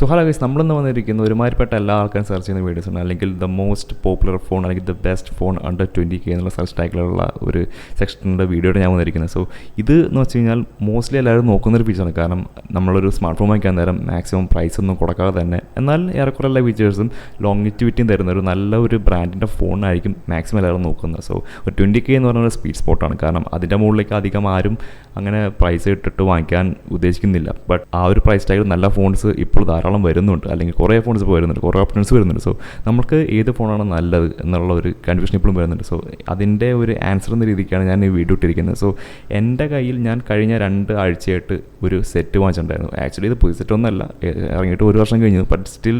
So hello guys, നമ്മളിന്ന് വന്നിരിക്കുന്ന ഒരുമാതിരിപ്പെട്ട എല്ലാ ആൾക്കാരും സെർച്ച് ചെയ്യുന്ന വീഡിയോസ് ഉണ്ട്, അല്ലെങ്കിൽ ദ മോസ്റ്റ് പോപ്പുലർ ഫോൺ അല്ലെങ്കിൽ the best phone under 20K എന്നുള്ള സെർച്ച് ടാഗിലുള്ള ഒരു സെക്ഷൻ്റെ വീഡിയോയുടെ ഞാൻ വന്നിരിക്കുന്നത്. സോ ഇത് എന്ന് വെച്ച് കഴിഞ്ഞാൽ മോസ്റ്റ്ലി എല്ലാവരും നോക്കുന്നൊരു ഫീച്ചറാണ്. കാരണം നമ്മളൊരു സ്മാർട്ട് ഫോൺ വാങ്ങിക്കാൻ നേരം മാക്സിമം പ്രൈസ് ഒന്നും കൊടുക്കാതെ തന്നെ എന്നാൽ ഏറെക്കുറെ എല്ലാ ഫീച്ചേഴ്സും ലോങ്ങിറ്റിവിറ്റിയും തരുന്ന ഒരു നല്ല ഒരു ബ്രാൻഡിൻ്റെ ഫോണായിരിക്കും മാക്സിമം എല്ലാവരും നോക്കുന്നത്. സോ ഒരു 20K എന്ന് പറഞ്ഞ ഒരു സ്പീഡ് സ്പോട്ടാണ്. കാരണം അതിൻ്റെ മുകളിലേക്ക് അധികം ആരും അങ്ങനെ പ്രൈസ് ഇട്ടിട്ട് വാങ്ങിക്കാൻ ഉദ്ദേശിക്കുന്നില്ല. ബട്ട് ആ ഒരു പ്രൈസ് ടാഗിൽ നല്ല ഫോൺസ് ഇപ്പോൾ ധാരാളം വരുന്നുണ്ട്, അല്ലെങ്കിൽ കുറേ ഫോൺസ് ഇപ്പോൾ വരുന്നുണ്ട്, കുറേ ഓപ്ഷൻസ് വരുന്നുണ്ട്. സോ നമുക്ക് ഏത് ഫോണാണ് നല്ലത് എന്നുള്ള ഒരു കൺഫ്യൂഷൻ ഇപ്പോഴും വരുന്നുണ്ട്. സോ അതിൻ്റെ ഒരു ആൻസർ എന്ന രീതിക്കാണ് ഞാൻ ഈ വീഡിയോ ഇട്ടിരിക്കുന്നത്. സോ എൻ്റെ കയ്യിൽ ഞാൻ കഴിഞ്ഞ 2 ആഴ്ചയായിട്ട് ഒരു സെറ്റ് വാങ്ങിച്ചിട്ടുണ്ടായിരുന്നു. ആക്ച്വലി ഇത് പുതിയ സെറ്റൊന്നുമല്ല, ഇറങ്ങിയിട്ട് 1 വർഷം കഴിഞ്ഞു. ബട്ട് സ്റ്റിൽ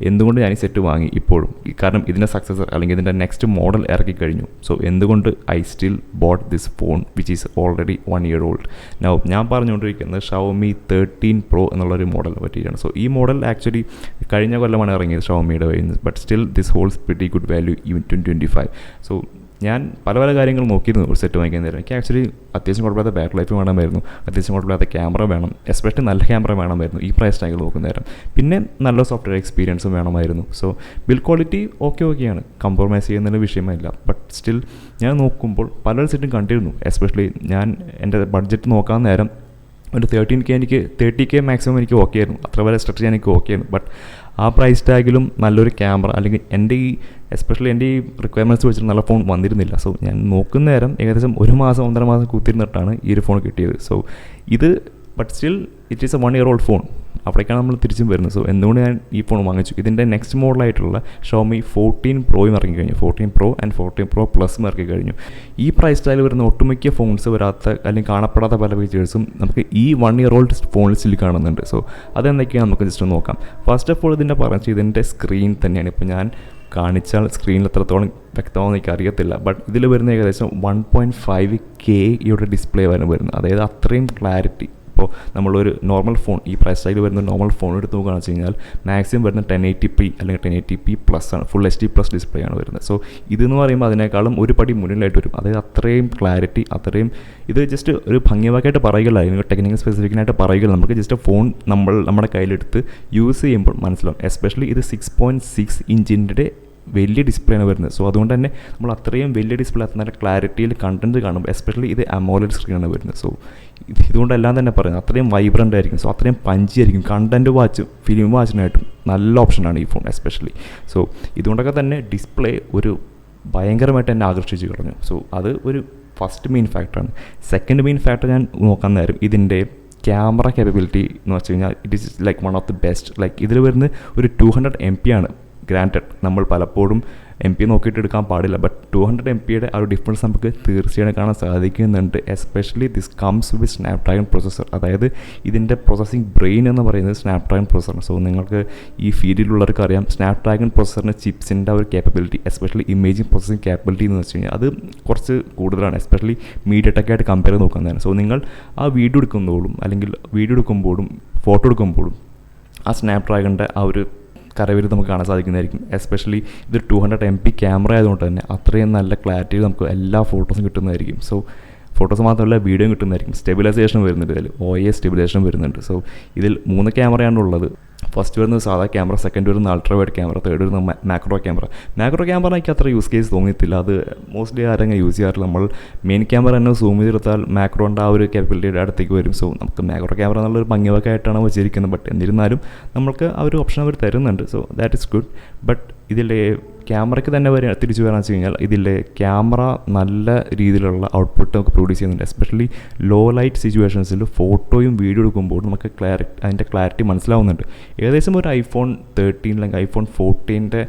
എന്തുകൊണ്ട് ഞാൻ ഈ സെറ്റ് വാങ്ങി ഇപ്പോഴും, കാരണം ഇതിൻ്റെ സക്സസർ അല്ലെങ്കിൽ ഇതിൻ്റെ നെക്സ്റ്റ് മോഡൽ ഇറക്കി കഴിഞ്ഞു. സോ എന്തുകൊണ്ട് I still boat this phone which is already 1 year old. ഞാൻ പറഞ്ഞുകൊണ്ടിരിക്കുന്നത് xiaomi 13 Pro എന്നുള്ളൊരു മോഡലിനെ പറ്റിയിട്ടാണ്. സോ ഈ മോഡൽ ആക്ച്വലി കഴിഞ്ഞ കൊല്ലമാണ് ഇറങ്ങിയത് xiaomiയുടെ കയ്യിൽ നിന്ന്. But still this holds pretty good value even 2025. So ഞാൻ പല കാര്യങ്ങൾ നോക്കിയിരുന്നു ഒരു സെറ്റ് വാങ്ങിക്കാൻ നേരം. എനിക്ക് ആക്ച്വലി അത്യാവശ്യം കുഴപ്പമില്ലാത്ത ബാക്ക് ലൈഫ് വേണമായിരുന്നു, അത്യാവശ്യം കുഴപ്പമില്ലാത്ത ക്യാമറ വേണം, എസ്പെഷ്യലി നല്ല ക്യാമറ വേണമായിരുന്നു ഈ പ്രൈസ് ടാഗിൽ നോക്കുന്ന നേരം. പിന്നെ നല്ല സോഫ്റ്റ്വെയർ എക്സ്പീരിയൻസും വേണമായിരുന്നു. സോ ബിൽഡ് ക്വാളിറ്റി ഓക്കെയാണ്, കംപ്രമൈസ് ചെയ്യുന്നതിന് വിഷയമല്ല. ബട്ട് സ്റ്റിൽ ഞാൻ നോക്കുമ്പോൾ പല സെറ്റും കണ്ടിരുന്നു. എസ്പെഷ്യലി ഞാൻ എൻ്റെ ബഡ്ജറ്റ് നോക്കാൻ നേരം ഒരു 30K മാക്സിമം എനിക്ക് ഓക്കെ ആയിരുന്നു, അത്ര വരെ സ്ട്രെച്ച് ചെയ്യാൻ എനിക്ക് ഓക്കെ ആയിരുന്നു. ബട്ട് ആ പ്രൈസ് ടാഗിലും നല്ലൊരു ക്യാമറ അല്ലെങ്കിൽ എസ്പെഷ്യലി എൻ്റെ ഈ റിക്വയർമെൻറ്റ്സ് വെച്ചിട്ട് നല്ല ഫോൺ വന്നിരുന്നില്ല. സോ ഞാൻ നോക്കുന്ന നേരം ഏകദേശം 1 മാസം 1.5 മാസം കുത്തിരുന്നിട്ടാണ് ഈ ഒരു ഫോൺ കിട്ടിയത്. സോ ഇത് but still it is A 1 year old phone. അവിടേക്കാണ് നമ്മൾ തിരിച്ചും വരുന്നത്. സോ എന്തുകൊണ്ട് ഞാൻ ഈ ഫോൺ വാങ്ങിച്ചു? ഇതിൻ്റെ നെക്സ്റ്റ് മോഡലായിട്ടുള്ള xiaomi 14 Proയും ഇറങ്ങിക്കഴിഞ്ഞു, 14 Pro ആൻഡ് 14 Pro Plusഉം ഇറങ്ങിക്കഴിഞ്ഞു. ഈ പ്രൈസ് ടാഗിൽ വരുന്ന ഒട്ടുമിക്ക ഫോൺസ് വരാത്ത അല്ലെങ്കിൽ കാണപ്പെടാത്ത പല ഫീച്ചേഴ്സും നമുക്ക് ഈ 1 year old ഫോണിൽ സ്റ്റിൽ കാണുന്നുണ്ട്. സോ അതെന്തൊക്കെയാണ് നമുക്ക് ജസ്റ്റ് നോക്കാം. ഫസ്റ്റ് ഓഫ് ഓൾ ഇതിൻ്റെ സ്ക്രീൻ തന്നെയാണ്. ഇപ്പോൾ ഞാൻ കാണിച്ചാൽ സ്ക്രീനിൽ എത്രത്തോളം വ്യക്തമാണെന്ന് എനിക്ക് അറിയത്തില്ല. ബട്ട് ഇതിൽ വരുന്ന ഏകദേശം 1.5K ഡിസ്പ്ലേ വരുന്നത്, അതായത് അത്രയും ക്ലാരിറ്റി. ഇപ്പോൾ നമ്മളൊരു നോർമൽ ഫോൺ ഈ പ്രൈസ് ടാഗിൽ വരുന്ന നോർമൽ ഫോൺ എടുത്ത് നോക്കുകയാണെന്ന് വെച്ച് കഴിഞ്ഞാൽ മാക്സിമം വരുന്ന 1080p അല്ലെങ്കിൽ 1080p+ ആണ്, ഫുൾ HD+ ഡിസ്പ്ലേ ആണ് വരുന്നത്. സോ ഇതെന്ന് പറയുമ്പോൾ അതിനേക്കാളും ഒരു പടി മുന്നിലായിട്ട് വരും. അതായത് അത്രയും ക്ലാരിറ്റി, അത്രയും ഇത് ജസ്റ്റ് ഒരു ഭംഗിവാക്കായിട്ട് പറയുകയല്ല, ഇതിന് ടെക്നിക്കൽ സ്പെസിഫിക്കായിട്ട് പറയുകയില്ല. നമുക്ക് ജസ്റ്റ് ഫോൺ നമ്മുടെ കയ്യിലെടുത്ത് യൂസ് ചെയ്യുമ്പോൾ മനസ്സിലാവും. എസ്പെഷ്യലി ഇത് 6.6 ഇഞ്ചിൻ്റെ വലിയ ഡിസ്പ്ലേ ആണ് വരുന്നത്. സോ അതുകൊണ്ട് തന്നെ നമ്മൾ അത്രയും വലിയ ഡിസ്പ്ലേ അത്ര ക്ലാരിറ്റിയിൽ കണ്ടൻറ്റ് കാണുമ്പോൾ, എസ്പെഷ്യലി ഇത് AMOLED സ്ക്രീനാണ് വരുന്നത്. സോ ഇതുകൊണ്ടെല്ലാം തന്നെ പറയുന്നത് അത്രയും വൈബ്രൻ്റ് ആയിരിക്കും. സോ അത്രയും പഞ്ചിയായിരിക്കും. കണ്ടൻറ്റ് ഫിലിം വാച്ചിനായിട്ടും നല്ല ഓപ്ഷനാണ് ഈ ഫോൺ എസ്പെഷ്യലി. സോ ഇതുകൊണ്ടൊക്കെ തന്നെ ഡിസ്പ്ലേ ഒരു ഭയങ്കരമായിട്ട് എന്നെ ആകർഷിച്ച് കളഞ്ഞു. സോ അത് ഒരു ഫസ്റ്റ് മെയിൻ ഫാക്ടറാണ്. സെക്കൻഡ് മെയിൻ ഫാക്ടർ ഞാൻ നോക്കാൻ നേരം ഇതിൻ്റെ ക്യാമറ കേപ്പബിലിറ്റി എന്ന് വെച്ച് കഴിഞ്ഞാൽ it is like one of the best. Like ഇതിൽ വരുന്ന ഒരു 200 MP ആണ്. ഗ്രാൻറ്റഡ് നമ്മൾ പലപ്പോഴും MP നോക്കിയിട്ട് എടുക്കാൻ പാടില്ല. ബട്ട് 200 MPയുടെ ആ ഒരു ഡിഫറൻസ് നമുക്ക് തീർച്ചയായും കാണാൻ സാധിക്കുന്നുണ്ട്. Especially this comes with Snapdragon processor. അതായത് ഇതിൻ്റെ പ്രോസസ്സിംഗ് ബ്രെയിൻ എന്ന് പറയുന്നത് സ്നാപ്ഡ്രാഗൺ പ്രൊസസ്സറാണ്. സോ നിങ്ങൾക്ക് ഈ ഫീൽഡിലുള്ളവർക്ക് അറിയാം സ്നാപ്ഡ്രാഗൺ പ്രൊസസ്സറിൻ്റെ ചിപ്സിൻ്റെ ഒരു capability, especially imaging processing capability എന്ന് വെച്ച് കഴിഞ്ഞാൽ അത് കുറച്ച് കൂടുതലാണ്, എസ്പെഷ്യലി മീഡിയടെക്കായിട്ട് കമ്പയർ ചെയ്ത് നോക്കുന്നതാണ്. സോ നിങ്ങൾ ആ വീഡിയോ എടുക്കുമ്പോഴും ഫോട്ടോ എടുക്കുമ്പോഴും ആ സ്നാപ്ഡ്രാഗണിൻ്റെ ആ ഒരു കരവിരുത് നമുക്ക് കാണാൻ സാധിക്കുന്നതായിരിക്കും. എസ്പെഷ്യലി ഇത് 200 MP ക്യാമറ ആയതുകൊണ്ട് തന്നെ അത്രയും നല്ല ക്ലാരിറ്റിയിൽ നമുക്ക് എല്ലാ ഫോട്ടോസും കിട്ടുന്നതായിരിക്കും. സോ ഫോട്ടോസ് മാത്രമല്ല വീഡിയോയും കിട്ടുന്നതായിരിക്കും. സ്റ്റെബിലൈസേഷൻ വരുന്നുണ്ട്, ഇതിൽ OIS സ്റ്റെബിലൈസേഷൻ വരുന്നുണ്ട്. സോ ഇതിൽ 3 ക്യാമറയാണ് ഉള്ളത്. ഫസ്റ്റ് വരുന്നത് സാധാ ക്യാമറ, സെക്കൻഡ് വരുന്ന അൾട്രാ വൈഡ് ക്യാമറ, തേർഡ് വരുന്ന മാക്രോ ക്യാമറ എനിക്ക് അത്ര യൂസ് കേസ് തോന്നിയിട്ടില്ല. അത് മോസ്റ്റ്ലി ആരെങ്കിലും യൂസ് ചെയ്യാറില്ല. നമ്മൾ മെയിൻ ക്യാമറ തന്നെ സൂം ചെയ്തെടുത്താൽ മാക്രോൻ്റെ ആ ഒരു കേപ്പബിലിറ്റിയുടെ അടുത്തേക്ക് വരും. സോ നമുക്ക് മാക്രോ ക്യാമറ എന്നുള്ളൊരു ഭംഗിയൊക്കെ ആയിട്ടാണ് വെച്ചിരിക്കുന്നത്. ബട്ട് എന്നിരുന്നാലും നമുക്ക് ആ ഒരു ഓപ്ഷൻ അവർ തരുന്നുണ്ട്. So that is good. But ഇതിലെ ക്യാമറയ്ക്ക് തന്നെ തിരിച്ചു വരാന്ന് വെച്ച് കഴിഞ്ഞാൽ ഇതിലെ ക്യാമറ നല്ല രീതിയിലുള്ള ഔട്ട്പുട്ട് നമുക്ക് പ്രൊഡ്യൂസ് ചെയ്യുന്നുണ്ട്. എസ്പെഷ്യലി ലോ ലൈറ്റ് സിറ്റുവേഷൻസിൽ ഫോട്ടോയും വീഡിയോ എടുക്കുമ്പോൾ നമുക്ക് അതിൻ്റെ ക്ലാരിറ്റി മനസ്സിലാവുന്നുണ്ട്. ഏകദേശം ഒരു iPhone 13 അല്ലെങ്കിൽ iPhone 14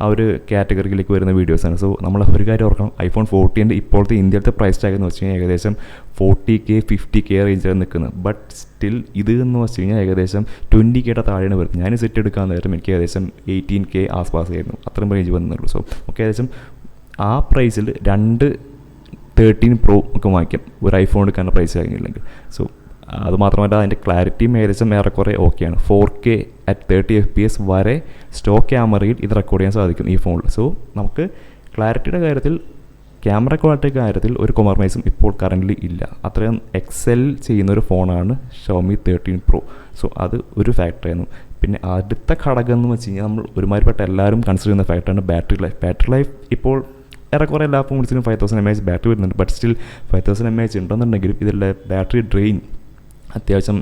ആ ഒരു കാറ്റഗറിയിലേക്ക് വരുന്ന വീഡിയോസാണ്. സോ നമ്മൾ ഒരു കാര്യം ഓർക്കണം, iPhone 14 ഇപ്പോഴത്തെ ഇന്ത്യയിലത്തെ പ്രൈസ് ടാഗ് എന്ന് വെച്ച് കഴിഞ്ഞാൽ ഏകദേശം 40K 50K റേഞ്ചിലാണ് നിൽക്കുന്നത്. ബട്ട് സ്റ്റിൽ ഇത് എന്ന് വെച്ച് കഴിഞ്ഞാൽ ഏകദേശം 20K താഴെയാണ് വരുന്നത്. ഞാൻ സെറ്റ് എടുക്കാൻ നേരം എനിക്ക് ഏകദേശം 18K ആസ്പാസ് ആയിരുന്നു, അത്രയും റേഞ്ച് വന്നുള്ളൂ. സോ നമുക്ക് ഏകദേശം ആ പ്രൈസിൽ 2 13 Pro ഒക്കെ വാങ്ങിക്കാം ഒരു iPhone എടുക്കാനുള്ള പ്രൈസ് ആയിരുന്നില്ലെങ്കിൽ. സോ അതുമാത്രമല്ല അതിൻ്റെ ക്ലാരിറ്റിയും ഏകദേശം ഏറെക്കുറെ ഓക്കെയാണ്. 4K at 30 FPS വരെ സ്റ്റോക്ക് ക്യാമറയിൽ ഇത് റെക്കോർഡ് ചെയ്യാൻ സാധിക്കും ഈ ഫോണിൽ. സോ നമുക്ക് ക്ലാരിറ്റിയുടെ കാര്യത്തിൽ ക്യാമറ ക്വാളിറ്റി കാര്യത്തിൽ ഒരു കോംപ്രമൈസും ഇപ്പോൾ കറൻ്റ്ലി ഇല്ല. അത്രയും എക്സൽ ചെയ്യുന്നൊരു ഫോണാണ് xiaomi 13 Pro. സോ അത് ഒരു ഫാക്ടറായിരുന്നു. പിന്നെ അടുത്ത ഘടകം എന്ന് വെച്ച് കഴിഞ്ഞാൽ നമ്മൾ ഒരുമാതിരിപ്പെട്ട എല്ലാവരും കൺസിഡർ ചെയ്യുന്ന ഫാക്ടറാണ് ബാറ്ററി ലൈഫ് ഇപ്പോൾ ഏറെക്കുറെ എല്ലാ ഫോൺസിനും 5000 mAh ബാറ്ററി വരുന്നുണ്ട്. ബട്ട് സ്റ്റിൽ 5000 mAh ഉണ്ടെന്നുണ്ടെങ്കിലും ഇതിലെ ബാറ്ററി ഡ്രെയിൻ അത്യാവശ്യം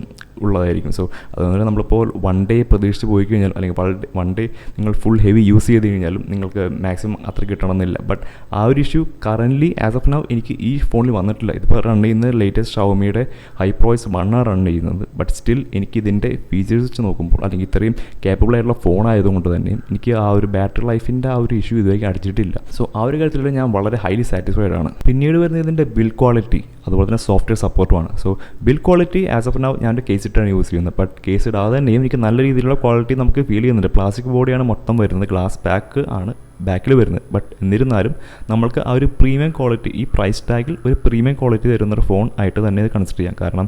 ഉള്ളതായിരിക്കും. സോ അതുകൊണ്ട് നമ്മളിപ്പോൾ വൺ ഡേ പ്രതീക്ഷിച്ച് പോയി കഴിഞ്ഞാൽ അല്ലെങ്കിൽ വൺ ഡേ നിങ്ങൾ ഫുൾ ഹെവി യൂസ് ചെയ്ത് കഴിഞ്ഞാലും നിങ്ങൾക്ക് മാക്സിമം അത്ര കിട്ടണമെന്നില്ല. ബട്ട് ആ ഒരു issue currently as of now എനിക്ക് ഈ ഫോണിൽ വന്നിട്ടില്ല. ഇതിപ്പോൾ റൺ ചെയ്യുന്നത് ലേറ്റസ്റ്റ് xiaomiയുടെ HyperOS 1 റൺ ചെയ്യുന്നത്. ബട്ട് സ്റ്റിൽ എനിക്ക് ഇതിൻ്റെ ഫീച്ചേഴ്സ് വെച്ച് നോക്കുമ്പോൾ അല്ലെങ്കിൽ ഇത്രയും കേപ്പബിൾ ആയിട്ടുള്ള ഫോൺ ആയതുകൊണ്ട് തന്നെ എനിക്ക് ആ ഒരു ബാറ്ററി ലൈഫിൻ്റെ ആ ഒരു ഇഷ്യൂ ഇതുവരെ അടിച്ചിട്ടില്ല. സോ ആ ഒരു കാര്യത്തിൽ ഞാൻ വളരെ ഹൈലി സാറ്റിസ്ഫൈഡ് ആണ്. പിന്നീട് വരുന്നത് ഇതിൻ്റെ ബിൽഡ് ക്വാളിറ്റി, അതുപോലെ തന്നെ സോഫ്റ്റ്വെയർ സപ്പോർട്ടുമാണ്. So build quality as of now ഞാൻ കേസ് ഇട്ടാണ് യൂസ് ചെയ്യുന്നത്. ബട്ട് കേസ് ഇടാതെ തന്നെയും എനിക്ക് നല്ല രീതിയിലുള്ള ക്വാളിറ്റി നമുക്ക് ഫീൽ ചെയ്യുന്നുണ്ട്. പ്ലാസ്റ്റിക് ബോഡിയാണ് മൊത്തം വരുന്നത്, ഗ്ലാസ് ബാക്ക് ആണ് ബാക്കിൽ വരുന്നത്. ബട്ട് എന്നിരുന്നാലും നമ്മൾക്ക് ആ ഒരു പ്രീമിയം ക്വാളിറ്റി, ഈ പ്രൈസ് ടാഗിൽ ഒരു പ്രീമിയം ക്വാളിറ്റി തരുന്നൊരു ഫോൺ ആയിട്ട് തന്നെ ഇത് കൺസിഡർ ചെയ്യാം. കാരണം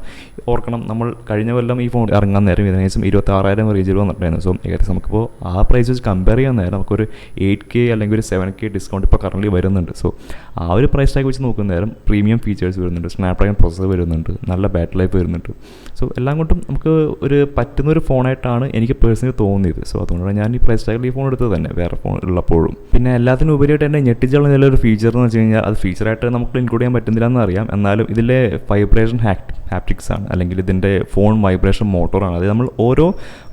ഓർക്കണം, നമ്മൾ കഴിഞ്ഞ കൊല്ലം ഈ ഫോൺ ഇറങ്ങാൻ നേരം ഏകദേശം 26,000 റേഞ്ചിൽ വന്നിട്ടുണ്ടായിരുന്നു. സോ ഏകദേശം നമുക്കിപ്പോൾ ആ പ്രൈസ് വെച്ച് കമ്പയർ ചെയ്യാൻ നേരം നമുക്കൊരു 8K അല്ലെങ്കിൽ ഒരു 7K ഡിസ്കൗണ്ട് ഇപ്പോൾ കറൻ്റ് വരുന്നുണ്ട്. സോ ആ ഒരു പ്രൈസ് ടാഗ് വെച്ച് നോക്കുന്ന നേരം പ്രീമിയം ഫീച്ചേഴ്സ് വരുന്നുണ്ട്, സ്നാപ്ഡ്രാഗൺ പ്രോസസ്സർ വരുന്നുണ്ട്, നല്ല ബാറ്ററി ലൈഫ് വരുന്നുണ്ട്. സോ എല്ലാം കൊണ്ടും നമുക്ക് ഒരു പറ്റുന്നൊരു ഫോണായിട്ടാണ് എനിക്ക് പേഴ്സണലി തോന്നിയത്. സോ അതുകൊണ്ടാണ് ഞാൻ ഈ പ്രൈസ് ടാഗിൽ ഈ ഫോൺ എടുത്തത് തന്നെ, വേറെ ഫോൺ ഉള്ളപ്പോഴും. പിന്നെ എല്ലാത്തിനും ഉപരിയായിട്ട് തന്നെ ഞെട്ടിച്ചുള്ള നല്ലൊരു ഫീച്ചർ എന്ന് വെച്ച് കഴിഞ്ഞാൽ അത് ഫീച്ചറായിട്ട് നമുക്ക് ഇൻക്ലൂഡ് ചെയ്യാൻ പറ്റുന്നില്ല എന്നറിയാം. എന്നാലും ഇതിലെ വൈബ്രേഷൻ ഹാപ്റ്റിക്സ് ആണ്, അല്ലെങ്കിൽ ഇതിൻ്റെ ഫോൺ വൈബ്രേഷൻ മോട്ടോറാണ്. അത് നമ്മൾ ഓരോ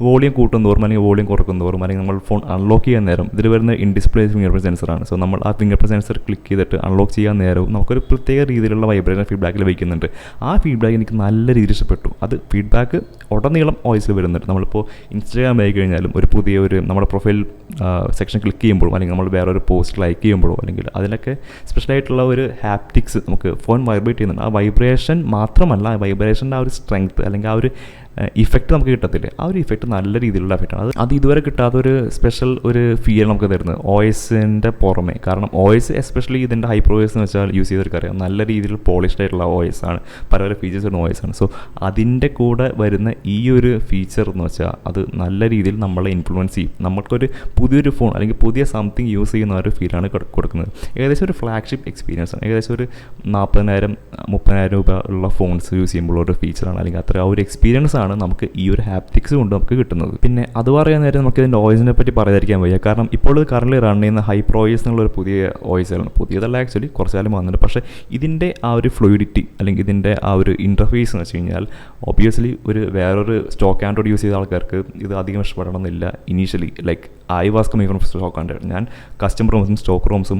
വോളിയം കൂട്ടുന്നതോറും അല്ലെങ്കിൽ വോളിയം കുറക്കുന്നതോറും അല്ലെങ്കിൽ നമ്മൾ ഫോൺ അൺലോക്ക് ചെയ്യാൻ നേരം ഇതിൽ വരുന്ന ഇൻ ഡിസ്പ്ലേ ഫിംഗർ പ്രിൻറ്റ് സെൻസറാണ്. സോ നമ്മൾ ആ ഫിംഗർ പ്രിൻറ്റ് സെൻസർ ക്ലിക്ക് ചെയ്തിട്ട് അൺലോക്ക് ചെയ്യാൻ നേരവും നമുക്കൊരു പ്രത്യേക രീതിയിലുള്ള വൈബ്രേഷൻ ഫീഡ്ബാക്കിൽ വയ്ക്കുന്നുണ്ട്. ആ ഫീഡ്ബാക്ക് എനിക്ക് നല്ല രീതിയിൽ ഇഷ്ടപ്പെട്ടു. അത് ഫീഡ്ബാക്ക് ഉടനീളം വോയിസിൽ വരുന്നുണ്ട്. നമ്മളിപ്പോൾ ഇൻസ്റ്റാഗ്രാം ആയി കഴിഞ്ഞാലും ഒരു നമ്മുടെ പ്രൊഫൈൽ സെക്ഷൻ ക്ലിക്ക് ചെയ്യുമ്പോഴും അല്ലെങ്കിൽ നമ്മൾ വേറൊരു പോസ്റ്റ് ലൈക്ക് ചെയ്യുമ്പോഴോ അല്ലെങ്കിൽ അതിലൊക്കെ സ്പെഷ്യലായിട്ടുള്ള ഒരു ഹാപ്റ്റിക്സ് നമുക്ക് ഫോൺ വൈബ്രേറ്റ് ചെയ്യുന്നുണ്ട്. ആ വൈബ്രേഷൻ മാത്രമല്ല, വൈബ്രേഷൻ്റെ ആ ഒരു സ്ട്രെങ്ത് അല്ലെങ്കിൽ ആ ഒരു ഇഫക്റ്റ് നമുക്ക് കിട്ടത്തില്ലേ, ആ ഒരു ഇഫക്റ്റ് നല്ല രീതിയിലുള്ള എഫക്റ്റാണ്. അത് ഇതുവരെ കിട്ടാത്തൊരു സ്പെഷ്യൽ ഒരു ഫീൽ നമുക്ക് തരുന്നത് OSൻ്റെ പുറമെ. കാരണം OS എസ്പെഷ്യലി ഇതിൻ്റെ HyperOS എന്ന് വെച്ചാൽ യൂസ് ചെയ്തവർക്കറിയാം, നല്ല രീതിയിൽ പോളിഷ്ഡ് ആയിട്ടുള്ള OS ആണ്, പല ഫീച്ചേഴ്സ് വരുന്ന OS ആണ്. സോ അതിൻ്റെ കൂടെ വരുന്ന ഈ ഒരു ഫീച്ചർ എന്ന് വെച്ചാൽ അത് നല്ല രീതിയിൽ നമ്മളെ ഇൻഫ്ലുവൻസ് ചെയ്യും. നമുക്കൊരു പുതിയൊരു ഫോൺ അല്ലെങ്കിൽ പുതിയ സംതിങ് യൂസ് ചെയ്യുന്ന ഒരു ഫീലാണ് കൊടുക്കുന്നത്. ഏകദേശം ഒരു ഫ്ലാഗ്ഷിപ്പ് എക്സ്പീരിയൻസ് ആണ്. ഏകദേശം ഒരു 40,000-30,000 രൂപ ഉള്ള ഫോൺസ് യൂസ് ചെയ്യുമ്പോൾ ഒരു ഫീച്ചറാണ്, അല്ലെങ്കിൽ അത്ര ആ ഒരു എക്സ്പീരിയൻസ് ആണ് നമുക്ക് ഈ ഒരു ഹാപ്റ്റിക്സ് കൊണ്ട് നമുക്ക് കിട്ടുന്നത്. പിന്നെ അത് പറയാൻ നേരം നമുക്ക് ഇതിൻ്റെ OSനെ പറ്റി പറയാതിരിക്കാൻ വയ്യ. കാരണം ഇപ്പോൾ ഇത് കറൻ്റ് റൺ ചെയ്യുന്ന HyperOS എന്നുള്ളൊരു പുതിയ OS ആണ്. പുതിയതല്ല, ആക്ച്വലി കുറച്ച് കാലം വന്നിട്ടുണ്ട്. പക്ഷേ ഇതിൻ്റെ ആ ഒരു ഫ്ലൂയിഡിറ്റി അല്ലെങ്കിൽ ഇതിൻ്റെ ആ ഒരു ഇൻ്റർഫേസ് എന്ന് വെച്ച് കഴിഞ്ഞാൽ ഒബ്വിയസ്ലി വേറൊരു സ്റ്റോക്ക് ആൻഡ്രോയിഡ് യൂസ് ചെയ്ത ആൾക്കാർക്ക് ഇത് അധികം ഇഷ്ടപ്പെടണമെന്നില്ല initially. Like I was coming from stock Android. ഞാൻ കസ്റ്റം റോംസും സ്റ്റോക്ക് റോംസും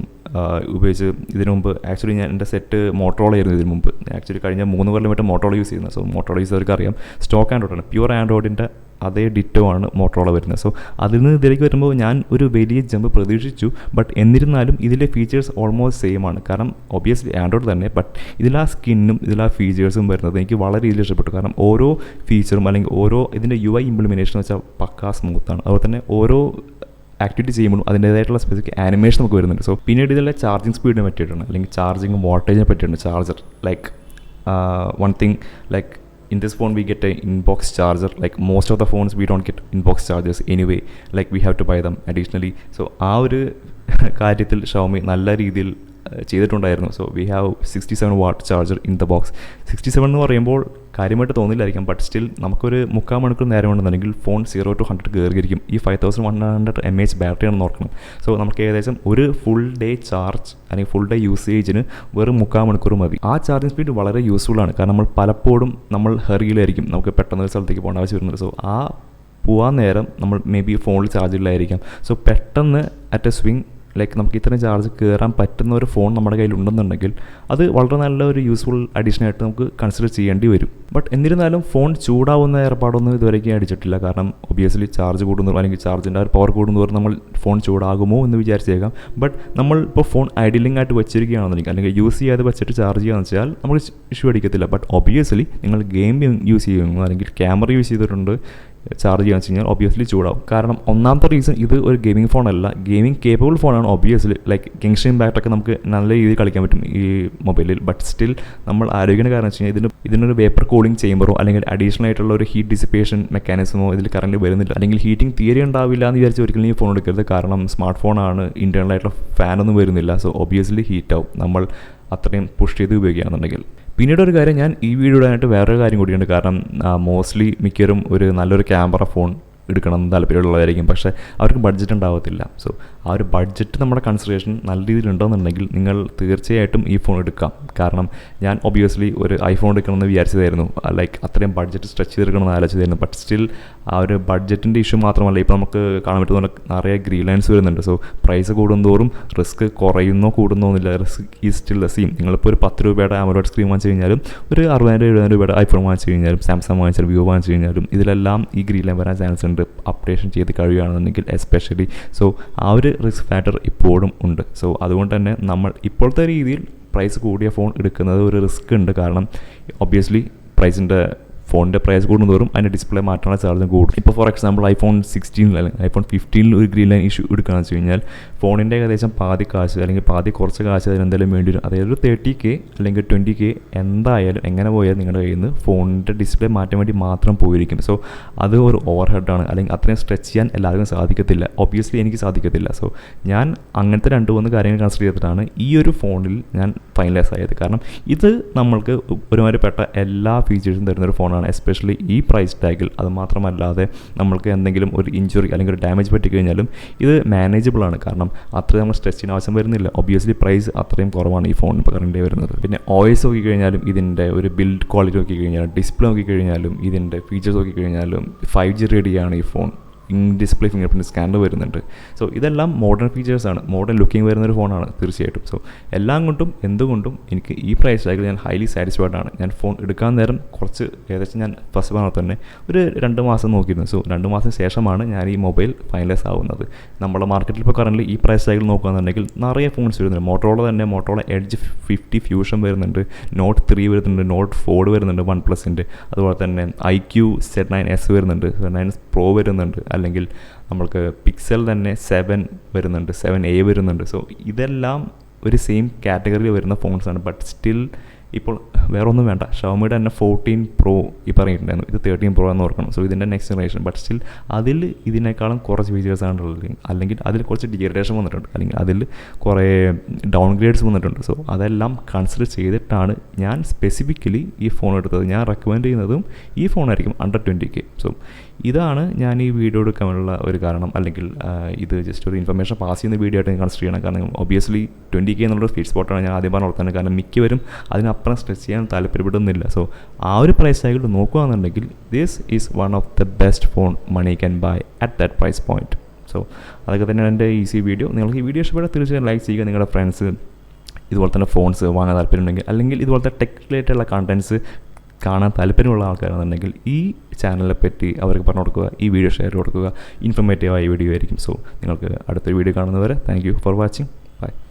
ഉപയോഗിച്ച് ഇതിനു മുമ്പ് ആക്ച്വലി ഞാൻ എൻ്റെ സെറ്റ് മോട്ടോറോള ആയിരുന്നു ഇതിന് മുമ്പ്. ആക്ച്വലി കഴിഞ്ഞ 3 കൊല്ലമായിട്ട് മോട്ടോറോള യൂസ് ചെയ്യുന്നത്. സോ മോട്ടോറോള യൂസ് ചെയ്തവർക്ക് അറിയാം, സ്റ്റോക്ക് ആൻഡ്രോയിഡാണ്, പ്യൂർ ആൻഡ്രോയിഡിൻ്റെ അതേ ഡിറ്റോ ആണ് മോട്ടോറോള വരുന്നത്. സോ അതിൽ നിന്ന് ഇതിലേക്ക് വരുമ്പോൾ ഞാൻ ഒരു വലിയ ജമ്പ് പ്രതീക്ഷിച്ചു. ബട്ട് എന്നിരുന്നാലും ഇതിലെ ഫീച്ചേഴ്സ് ഓൾമോസ്റ്റ് സെയിം ആണ്. കാരണം ഒബ്വിയസ്ലി ആൻഡ്രോയിഡ് തന്നെ, ബട്ട് ഇതിലാ സ്കിന്നും ഇതിലാ ഫീച്ചേഴ്സും വരുന്നത് എനിക്ക് വളരെ രീതിയിൽ ഇഷ്ടപ്പെട്ടു. കാരണം ഓരോ ഫീച്ചറും അല്ലെങ്കിൽ ഓരോ ഇതിൻ്റെ UI ഇംപ്ലിമെൻറ്റേഷൻ എന്ന് വെച്ചാൽ പക്കാ സ്മൂത്താണ്. അതുപോലെ തന്നെ ഓരോ ആക്ടിവിറ്റി ചെയ്യുമ്പോഴും അതിൻ്റേതായിട്ടുള്ള സ്പെസിഫിക് ആനിമേഷൻ നമുക്ക് വരുന്നുണ്ട്. സോ പിന്നീട് ഇതിലെ ചാർജിങ് സ്പീഡിനെ പറ്റിയിട്ടുണ്ട്, അല്ലെങ്കിൽ ചാർജിങ് വോൾട്ടേജിനെ പറ്റിയിട്ടുണ്ട്. Charger like one thing like in this phone we get a inbox charger. Like most of the phones we don't get inbox chargers anyway, like we have to buy them additionally. So ആ ഒരു കാര്യത്തിൽ xiaomi നല്ല രീതിയിൽ ചെയ്തിട്ടുണ്ടായിരുന്നു. So we have 67 what charger in the box. 67 എന്ന് പറയുമ്പോൾ കാര്യമായിട്ട് തോന്നില്ലായിരിക്കാം, but still നമുക്കൊരു 3/4 മണിക്കൂർ നേരം ഉണ്ടെന്നുണ്ടെങ്കിൽ ഫോൺ 0 to 100 കയറിയിരിക്കും. ഈ 5100 mAh ബാറ്ററിയാണെന്ന് ഓർക്കണം. സോ നമുക്ക് ഏകദേശം ഒരു ഫുൾ ഡേ ചാർജ് അല്ലെങ്കിൽ ഫുൾ ഡേ യൂസേജിന് വെറും 3/4 മണിക്കൂർ മതി. ആ ചാർജിങ് സ്പീഡ് വളരെ യൂസ്ഫുൾ ആണ്. കാരണം നമ്മൾ പലപ്പോഴും നമ്മൾ ഹെറിയിലായിരിക്കും, നമുക്ക് പെട്ടെന്ന് ഒരു സ്ഥലത്തേക്ക് പോകേണ്ട ആവശ്യം വരുന്നത്. സോ ആ പോകാൻ നേരം നമ്മൾ മേ ബി ഫോണിൽ ചാർജില്ലായിരിക്കാം. സോ പെട്ടെന്ന് അറ്റ് എ സ്വിങ് ലൈക്ക് നമുക്ക് ഇത്രയും ചാർജ് കയറാൻ പറ്റുന്ന ഒരു ഫോൺ നമ്മുടെ കയ്യിലുണ്ടെന്നുണ്ടെങ്കിൽ അത് വളരെ നല്ലൊരു യൂസ്ഫുൾ അഡീഷനായിട്ട് നമുക്ക് കൺസിഡർ ചെയ്യേണ്ടി വരും. ബട്ട് എന്നിരുന്നാലും ഫോൺ ചൂടാവുന്ന ഏർപ്പാടൊന്നും ഇതുവരെയ്ക്കും അടിച്ചിട്ടില്ല. കാരണം ഒബ്വിയസ്ലി ചാർജ് കൂടുന്നു അല്ലെങ്കിൽ ചാർജിൻ്റെ ഒരു പവർ കൂടുന്നവർ നമ്മൾ ഫോൺ ചൂടാകുമോ എന്ന് വിചാരിച്ചേക്കാം. ബട്ട് നമ്മൾ ഇപ്പോൾ ഫോൺ ഐഡിലിംഗ് ആയിട്ട് വെച്ചിരിക്കുകയാണെന്നുണ്ടെങ്കിൽ അല്ലെങ്കിൽ യൂസ് ചെയ്യാതെ വെച്ചിട്ട് ചാർജ് ചെയ്യുകയെന്ന് വെച്ചാൽ നമ്മൾ ഇഷ്യൂ അടിക്കത്തില്ല. ബട്ട് ഒബ്വിയസ്ലി നിങ്ങൾ ഗെയിം യൂസ് ചെയ്യുന്നു അല്ലെങ്കിൽ ക്യാമറ യൂസ് ചെയ്തിട്ടുണ്ട് ചാർജ് ചെയ്യാന്ന് വെച്ച് കഴിഞ്ഞാൽ ഒബ്വിയസ്ലി ചൂടാവും. കാരണം ഒന്നാമത്തെ റീസൺ ഇത് ഒരു ഗെയിമിംഗ് ഫോണല്ല, ഗെയിമിംഗ് കേപ്പബിൾ ഫോണാണ്. ഒബ്വിയസ്ലി ലൈക്ക് ഗെങ്ഷൻ ബാറ്റൊക്കെ നമുക്ക് നല്ല രീതിയിൽ കളിക്കാൻ പറ്റും ഈ മൊബൈലിൽ. ബട്ട് സ്റ്റിൽ നമ്മൾ ആരോഗ്യത്തിന് കാരണം വെച്ച് കഴിഞ്ഞാൽ ഇതിനൊരു വേപ്പർ കൂളിംഗ് ചേമ്പറോ അല്ലെങ്കിൽ അഡീഷണൽ ആയിട്ടുള്ള ഒരു ഹീറ്റ് ഡിസിപ്പേഷൻ മെക്കാനിസമോ ഇതിൽ കറണ്ട് വരുന്നില്ല. അല്ലെങ്കിൽ ഹീറ്റിംഗ് തിയറി ഉണ്ടാവില്ല എന്ന് വിചാരിച്ച് ഒരിക്കലും ഈ ഫോൺ എടുക്കരുത്. കാരണം സ്മാർട്ട് ഫോണാണ്, ഇൻറ്റേർണൽ ആയിട്ടുള്ള ഫാനൊന്നും വരുന്നില്ല. സോ ഒബ്വിയസ്ലി ഹീറ്റാവും നമ്മൾ അത്രയും പുഷ് ചെയ്ത് ഉപയോഗിക്കുകയാണെന്നുണ്ടെങ്കിൽ. പിന്നീട് ഒരു കാര്യം, ഞാൻ ഈ വീഡിയോ ഇടാനായിട്ട് വേറൊരു കാര്യം കൂടിയുണ്ട്. കാരണം മോസ്റ്റ്ലി മിക്കവരും ഒരു നല്ലൊരു ക്യാമറ ഫോൺ എടുക്കണം എന്ന് താല്പര്യമുള്ളവരായിരിക്കും, പക്ഷേ അവർക്ക് ബഡ്ജറ്റ് ഉണ്ടാവത്തില്ല. സോ ആ ഒരു ബഡ്ജറ്റ് നമ്മുടെ കൺസിഡറേഷൻ നല്ല രീതിയിൽ ഉണ്ടെന്നുണ്ടെങ്കിൽ നിങ്ങൾ തീർച്ചയായിട്ടും ഈ ഫോൺ എടുക്കാം. കാരണം ഞാൻ ഒബ്വിയസ്ലി ഒരു ഐഫോൺ എടുക്കണമെന്ന് വിചാരിച്ചതായിരുന്നു, ലൈക്ക് അത്രയും ബഡ്ജറ്റ് സ്ട്രെച്ച് ചെയ്തെടുക്കണമെന്ന് ആലോചിച്ചതായിരുന്നു. ബട്ട് സ്റ്റിൽ ആ ഒരു ബഡ്ജറ്റിൻ്റെ ഇഷ്യൂ മാത്രമല്ല, ഇപ്പോൾ നമുക്ക് കാണാൻ പറ്റുന്ന നിറയെ ഗ്രീൻ ലൈൻസ് വരുന്നുണ്ട്. സോ പ്രൈസ് കൂടുന്തോറും റിസ്ക് കുറയുന്നോ കൂടുന്നോ എന്നില്ല, റിസ്ക് ഈ സ്റ്റിൽ ദ സെയിം. നിങ്ങളിപ്പോൾ ഒരു 10 രൂപയുടെ AMOLED സ്ക്രീൻ വാങ്ങിച്ചു കഴിഞ്ഞാലും ഒരു 60,000-70,000 രൂപയുടെ ഐഫോൺ വാങ്ങിച്ചു കഴിഞ്ഞാലും സാംസങ് വാങ്ങിച്ചാലും വിവോ വാങ്ങിച്ചു കഴിഞ്ഞാലും ഇതിലെല്ലാം ഈ ഗ്രീൻ ലൈൻ വരാൻ ചാൻസ് ഉണ്ട് അപ്ഡേഷൻ ചെയ്ത് കഴിയുകയാണെന്നുണ്ടെങ്കിൽ എസ്പെഷ്യലി. സോ ആ ഒരു റിസ്ക് ഫാക്ടർ ഇപ്പോഴും ഉണ്ട്. സോ അതുകൊണ്ട് തന്നെ നമ്മൾ ഇപ്പോഴത്തെ രീതിയിൽ പ്രൈസ് കൂടിയ ഫോൺ എടുക്കുന്നത് ഒരു റിസ്ക് ഉണ്ട്. കാരണം ഒബ്വിയസ്ലി ഫോണിൻ്റെ പ്രൈസ് കൂടുന്നതോറും അതിൻ്റെ ഡിസ്പ്ലേ മാറ്റാനുള്ള ചാർജും കൂടും. ഇപ്പോൾ ഫോർ എക്സാമ്പിൾ ഐഫോൺ 16 അല്ലെങ്കിൽ ഐഫോൺ 15 ഒരു ഗ്രീൻ ലൈൻ ഇഷ്യൂ എടുക്കുകയെന്ന് വെച്ച് കഴിഞ്ഞാൽ ഫോണിൻ്റെ ഏകദേശം പാതി കാശ് അല്ലെങ്കിൽ പാതി കുറച്ച് കാശ് അതിനെന്തായാലും വേണ്ടി വരും. അതായത് ഒരു 30K അല്ലെങ്കിൽ 20K എന്തായാലും എങ്ങനെ പോയാലും നിങ്ങളുടെ കയ്യിൽ നിന്ന് ഫോണിൻ്റെ ഡിസ്പ്ലേ മാറ്റാൻ വേണ്ടി മാത്രം പോയിരിക്കും. സോ അത് ഒരു ഓവർ ഹെഡാണ്, അല്ലെങ്കിൽ അത്രയും സ്ട്രെച്ച് ചെയ്യാൻ എല്ലാവർക്കും സാധിക്കത്തില്ല. ഒബ്വിയസ്ലി എനിക്ക് സാധിക്കത്തില്ല. സോ ഞാൻ അങ്ങനത്തെ 2-3 കാര്യങ്ങൾ കൺസിഡർ ചെയ്തിട്ടാണ് ഈ ഒരു ഫോണിൽ ഞാൻ ഫൈനലൈസ് ആയത്. കാരണം ഇത് നമ്മൾക്ക് ഒരുമാതിരിപ്പെട്ട എല്ലാ ഫീച്ചേഴ്സും തരുന്നൊരു ഫോണാണ്, എസ്പെഷ്യലി ഈ പ്രൈസ് ടാഗിൽ. അത് മാത്രമല്ലാതെ നമ്മൾക്ക് എന്തെങ്കിലും ഒരു ഇഞ്ചുറി അല്ലെങ്കിൽ ഒരു ഡാമേജ് പറ്റിക്കഴിഞ്ഞാലും ഇത് മാനേജബിളാണ്. കാരണം അത്രയും നമ്മൾ സ്ട്രെച്ച് ചെയ്യാൻ ആവശ്യം വരുന്നില്ല. ഒബ്വിയസ്ലി പ്രൈസ് അത്രയും കുറവാണ് ഈ ഫോണിന് ഇപ്പോൾ കറണ്ട് വരുന്നത്. പിന്നെ OS നോക്കിക്കഴിഞ്ഞാലും ഇതിൻ്റെ ഒരു ബിൽഡ് ക്വാളിറ്റി നോക്കിക്കഴിഞ്ഞാലും ഡിസ്പ്ലേ നോക്കിക്കഴിഞ്ഞാലും ഇതിൻ്റെ ഫീച്ചേഴ്സ് നോക്കിക്കഴിഞ്ഞാലും 5G റെഡിയാണ് ഈ phone. Display finger print scanner വരുന്നുണ്ട്. സോ ഇതെല്ലാം മോഡേൺ ഫീച്ചേഴ്സാണ്, മോഡേൺ ലുക്കിംഗ് വരുന്നൊരു ഫോണാണ് തീർച്ചയായിട്ടും. സോ എല്ലാം കൊണ്ടും എന്തുകൊണ്ടും എനിക്ക് ഈ പ്രൈസ് ടാഗിൽ ഞാൻ ഹൈലി സാറ്റിസ്ഫൈഡ് ആണ്. ഞാൻ ഫോൺ എടുക്കാൻ നേരം ഏകദേശം ഞാൻ ഫസ്റ്റ് പറഞ്ഞാൽ തന്നെ ഒരു 2 മാസം നോക്കിയിരുന്നു. സോ 2 മാസത്തിന് ശേഷമാണ് ഞാൻ ഈ മൊബൈൽ ഫൈനലൈസ് ആവുന്നത്. നമ്മുടെ മാർക്കറ്റിൽ ഇപ്പോൾ കറൻറ്റ്ലി ഈ പ്രൈസ് ടാഗിൽ നോക്കുകയാണെന്നുണ്ടെങ്കിൽ നിറയെ ഫോൺസ് വരുന്നുണ്ട്. മോട്ടോറോള എഡ്ജ് 50 ഫ്യൂഷൻ വരുന്നുണ്ട്, നോട്ട് 3 വരുന്നുണ്ട്, നോട്ട് 4 വരുന്നുണ്ട് വൺ പ്ലസിൻ്റെ. അതുപോലെ തന്നെ IQ Z9S വരുന്നുണ്ട്, Z9 Pro വരുന്നുണ്ട്, അല്ലെങ്കിൽ നമ്മൾക്ക് പിക്സൽ തന്നെ 7 വരുന്നുണ്ട്, 7A വരുന്നുണ്ട്. സോ ഇതെല്ലാം ഒരു സെയിം കാറ്റഗറിയിൽ വരുന്ന ഫോൺസാണ്. ബട്ട് സ്റ്റിൽ ഇപ്പോൾ വേറെ ഒന്നും വേണ്ട, xiaomiയുടെ തന്നെ 14 Pro ഈ പറഞ്ഞിട്ടുണ്ടായിരുന്നു, ഇത് 13 Pro എന്ന് ഓർക്കണം. സോ ഇതിൻ്റെ നെക്സ്റ്റ് ജനറേഷൻ. ബട്ട് സ്റ്റിൽ അതിൽ ഇതിനേക്കാളും കുറച്ച് ഫീച്ചേഴ്സാണ് ഉള്ളത്, അല്ലെങ്കിൽ അതിൽ കുറച്ച് ഡിഗ്രഡേഷൻ വന്നിട്ടുണ്ട്, അല്ലെങ്കിൽ അതിൽ കുറേ ഡൗൺ ഗ്രേഡ്സ് വന്നിട്ടുണ്ട്. സോ അതെല്ലാം കൺസിഡർ ചെയ്തിട്ടാണ് ഞാൻ സ്പെസിഫിക്കലി ഈ ഫോൺ എടുത്തത്. ഞാൻ റെക്കമെൻഡ് ചെയ്യുന്നതും ഈ ഫോണായിരിക്കും അണ്ടർ 20K. സോ ഇതാണ് ഞാൻ ഈ വീഡിയോ എടുക്കാനുള്ള ഒരു കാരണം, അല്ലെങ്കിൽ ഇത് ജസ്റ്റ് ഒരു ഇൻഫർമേഷൻ പാസ് ചെയ്യുന്ന വീഡിയോ ആയിട്ട് കൺസിഡർ ചെയ്യണം. കാരണം ഒബ്വിയസ്ലി 20K എന്നുള്ളൊരു സ്വീറ്റ് സ്പോട്ടാണ് ഞാൻ ആദ്യം പറഞ്ഞ തന്നെ. കാരണം മിക്കവരും അതിനപ്പുറം സ്ട്രെച്ച് ചെയ്യാൻ താല്പര്യപ്പെടുന്നില്ല. സോ ആ ഒരു പ്രൈസ് ടാഗിൽ നോക്കുകയാണെന്നുണ്ടെങ്കിൽ this is one of the best phone money can buy at that price point. So അതൊക്കെ തന്നെയാണ് എൻ്റെ ഈസി വീഡിയോ. നിങ്ങൾക്ക് ഈ വീഡിയോ ഇഷ്ടപ്പെട്ടാൽ തീർച്ചയായും ലൈക്ക് ചെയ്യുക. നിങ്ങളുടെ ഫ്രണ്ട്സ് ഇതുപോലെ തന്നെ ഫോൺസ് വാങ്ങാൻ താല്പര്യമുണ്ടെങ്കിൽ, അല്ലെങ്കിൽ ഇതുപോലത്തെ ടെക് റിലേറ്റഡുള്ള കണ്ടൻറ്റ്സ് കാണാൻ താല്പര്യമുള്ള ആൾക്കാരാണെന്നുണ്ടെങ്കിൽ ഈ ചാനലിനെ പറ്റി അവർക്ക് പറഞ്ഞു കൊടുക്കുക, ഈ വീഡിയോ ഷെയർ കൊടുക്കുക. ഇൻഫർമേറ്റീവായ വീഡിയോ ആയിരിക്കും. സോ നിങ്ങൾക്ക് അടുത്തൊരു വീഡിയോ കാണുന്നവരെ thank you for watching. By.